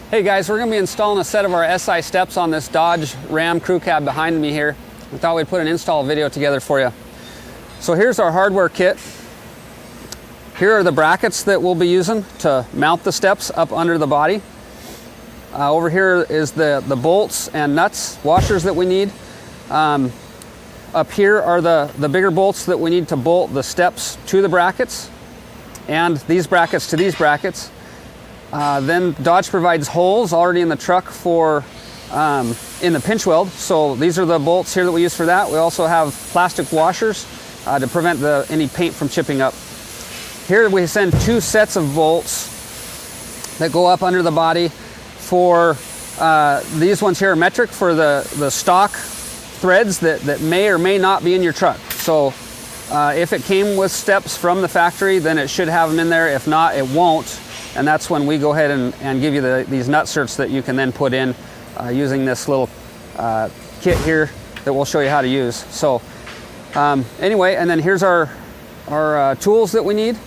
Hey guys, we're going to be installing a set of our SI steps on this Dodge Ram crew cab behind me here. We thought we'd put an install video together for you. So here's our hardware kit. Here are the brackets that we'll be using to mount the steps up under the body. Over here is the bolts and nuts, washers that we need. Up here are the bigger bolts that we need to bolt the steps to the brackets, and these brackets to these brackets. Then Dodge provides holes already in the truck for in the pinch weld. So these are the bolts here that we use for that. We also have plastic washers to prevent any paint from chipping up. Here we send two sets of bolts that go up under the body. For these ones here are metric for the stock threads that may or may not be in your truck. So if it came with steps from the factory, then it should have them in there. If not, it won't. And that's when we go ahead and give you these Nutserts that you can then put in using this little kit here that we'll show you how to use. So anyway, and then here's our tools that we need.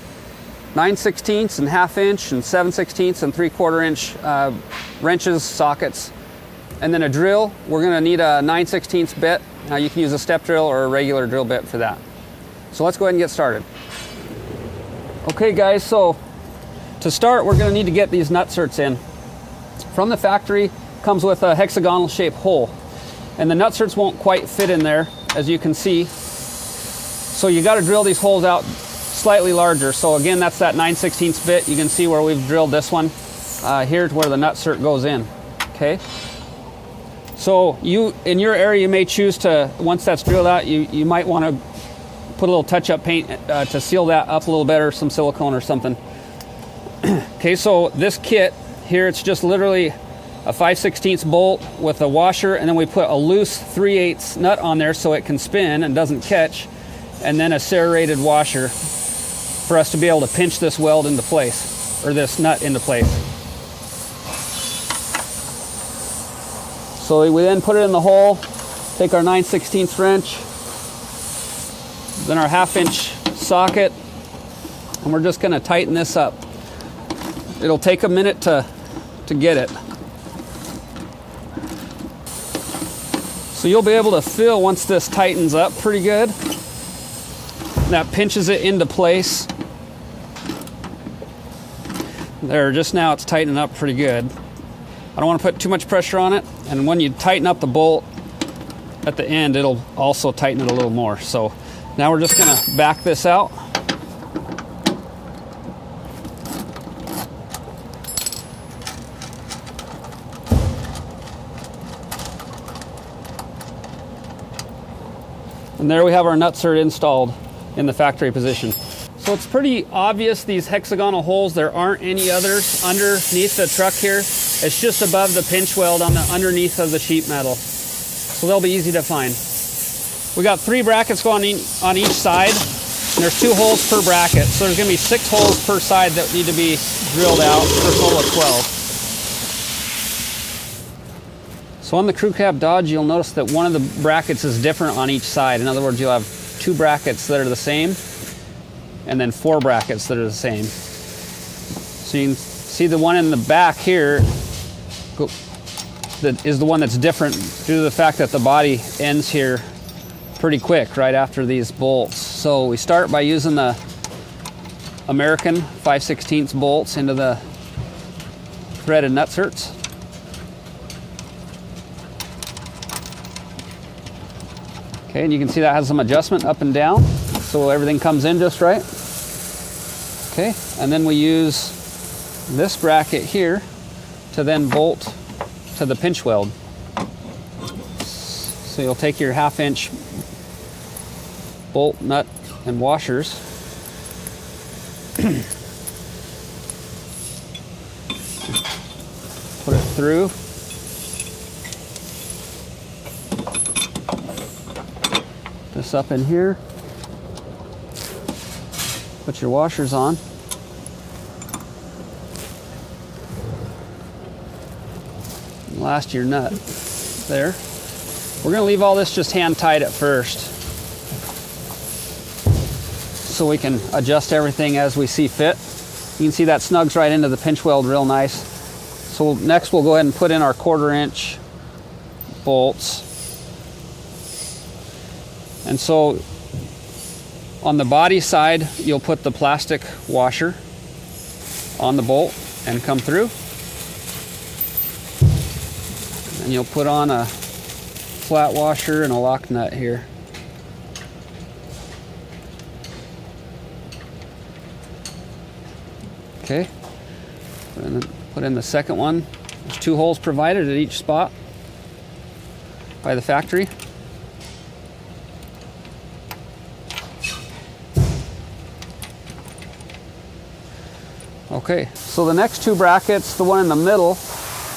9/16 and 1/2 inch and 7/16 and 3/4 inch wrenches, sockets, and then a drill. We're going to need a 9/16 bit. Now you can use a step drill or a regular drill bit for that. So let's go ahead and get started. Okay guys, so to start, we're going to need to get these Nutserts in. From the factory, comes with a hexagonal shaped hole, and the Nutserts won't quite fit in there, as you can see. So you got to drill these holes out slightly larger. So again, that's that 9/16 bit. You can see where we've drilled this one here to where the Nutsert goes in. Okay. So in your area, you may choose to, once that's drilled out, you might want to put a little touch-up paint to seal that up a little better, some silicone or something. Okay, so this kit here, it's just literally a 5/16 bolt with a washer, and then we put a loose 3/8 nut on there so it can spin and doesn't catch, and then a serrated washer for us to be able to pinch this weld into place, or this nut into place. So we then put it in the hole, take our 9/16 wrench, then our 1/2 inch socket, and we're just going to tighten this up. It'll take a minute to get it. So you'll be able to feel once this tightens up pretty good. That pinches it into place. There, just now it's tightening up pretty good. I don't want to put too much pressure on it, and when you tighten up the bolt at the end, it'll also tighten it a little more. So now we're just going to back this out. And there we have our Nutsert installed in the factory position. So it's pretty obvious, these hexagonal holes, there aren't any others underneath the truck here. It's just above the pinch weld on the underneath of the sheet metal. So they'll be easy to find. We got 3 brackets going on each side, and there's 2 holes per bracket. So there's gonna be 6 holes per side that need to be drilled out for a total of 12. So on the crew cab Dodge, you'll notice that one of the brackets is different on each side. In other words, you'll have 2 brackets that are the same, and then 4 brackets that are the same. So you can see the one in the back here that is the one that's different due to the fact that the body ends here pretty quick right after these bolts. So we start by using the American 5/16 bolts into the threaded Nutserts. Okay, and you can see that has some adjustment up and down, so everything comes in just right. Okay, and then we use this bracket here to then bolt to the pinch weld. So you'll take your 1/2 inch bolt, nut, and washers. Put it through. This up in here. Put your washers on. Last your nut there. We're going to leave all this just hand tight at first, so we can adjust everything as we see fit. You can see that snugs right into the pinch weld real nice. So So next we'll go ahead and put in our 1/4 inch bolts. And so on the body side, you'll put the plastic washer on the bolt and come through. And you'll put on a flat washer and a lock nut here. Okay, put in the second one. There's 2 holes provided at each spot by the factory. Okay, so the next 2 brackets, the one in the middle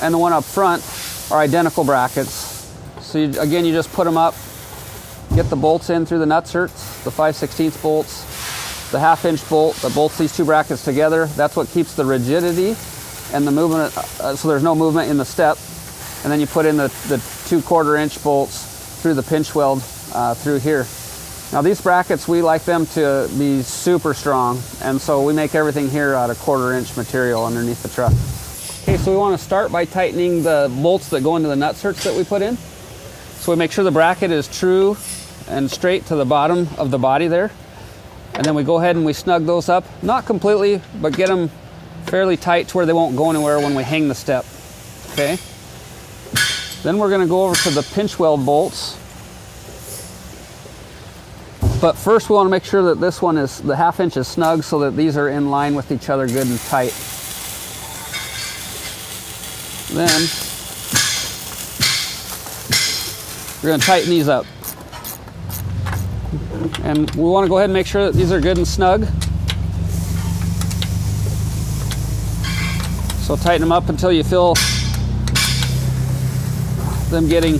and the one up front, are identical brackets. So again, you just put them up, get the bolts in through the nutserts, the 5/16 bolts, the 1/2 inch bolt that bolts these 2 brackets together. That's what keeps the rigidity and the movement, so there's no movement in the step. And then you put in the 2 1/4 inch bolts through the pinch weld through here. Now these brackets, we like them to be super strong, and so we make everything here out of 1/4 inch material underneath the truck. Okay, so we want to start by tightening the bolts that go into the nutserts that we put in. So we make sure the bracket is true and straight to the bottom of the body there. And then we go ahead and we snug those up, not completely, but get them fairly tight to where they won't go anywhere when we hang the step. Okay. Then we're going to go over to the pinch weld bolts. But first we want to make sure that this one is, the 1/2 inch is snug, so that these are in line with each other good and tight. Then we're going to tighten these up. And we want to go ahead and make sure that these are good and snug. So tighten them up until you feel them getting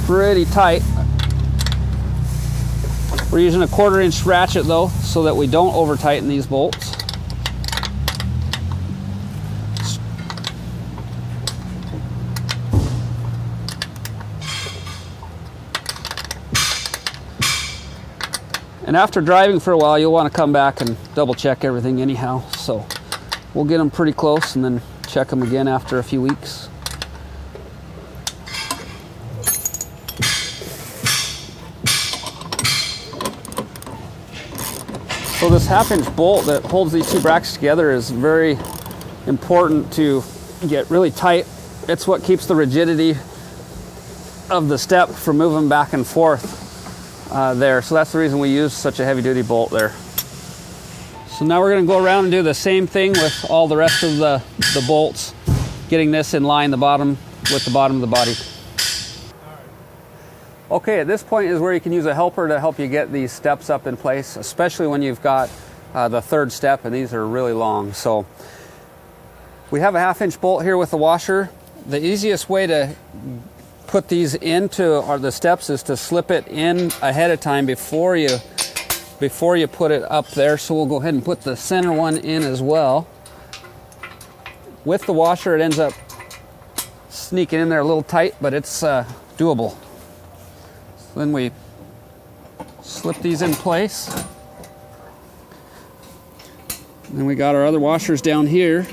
pretty tight. We're using a 1/4 inch ratchet though, so that we don't over tighten these bolts. And after driving for a while, you'll want to come back and double check everything anyhow. So we'll get them pretty close and then check them again after a few weeks. So this 1/2 inch bolt that holds these 2 brackets together is very important to get really tight. It's what keeps the rigidity of the step from moving back and forth there. So that's the reason we use such a heavy duty bolt there. So now we're going to go around and do the same thing with all the rest of the bolts, getting this in line the bottom with the bottom of the body. Okay, at this point is where you can use a helper to help you get these steps up in place, especially when you've got the 3rd step and these are really long. So we have a 1/2 inch bolt here with the washer. The easiest way to put these into the steps is to slip it in ahead of time before you put it up there. So we'll go ahead and put the center one in as well. With the washer, it ends up sneaking in there a little tight, but it's doable. So then we slip these in place. Then we got our other washers down here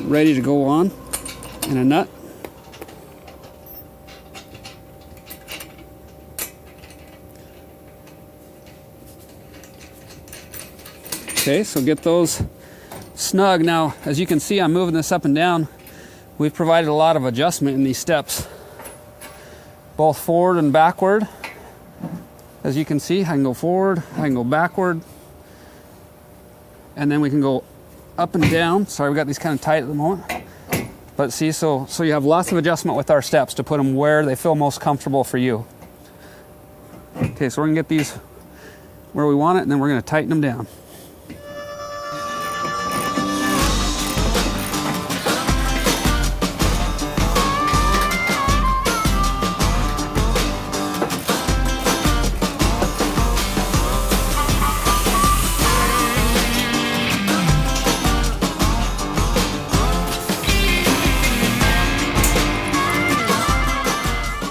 ready to go on in a nut. Okay, so get those snug. Now, as you can see, I'm moving this up and down. We've provided a lot of adjustment in these steps, both forward and backward. As you can see, I can go forward, I can go backward, and then we can go up and down. Sorry, we got these kind of tight at the moment. But see, so you have lots of adjustment with our steps to put them where they feel most comfortable for you. Okay, so we're gonna get these where we want it, and then we're gonna tighten them down.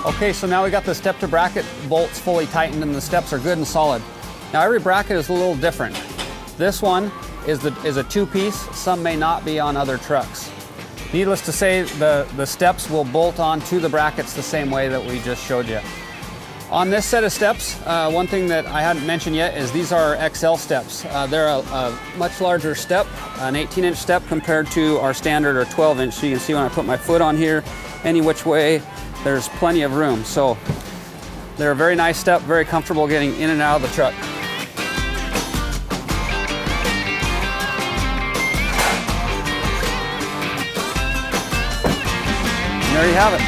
Okay, so now we got the step to bracket bolts fully tightened and the steps are good and solid. Now every bracket is a little different. This one is a 2-piece, some may not be on other trucks. Needless to say, the steps will bolt onto the brackets the same way that we just showed you. On this set of steps, one thing that I hadn't mentioned yet is these are XL steps. They're a much larger step, an 18-inch step compared to our standard or 12-inch. So you can see when I put my foot on here, any which way, there's plenty of room. So they're a very nice step, very comfortable getting in and out of the truck. And there you have it.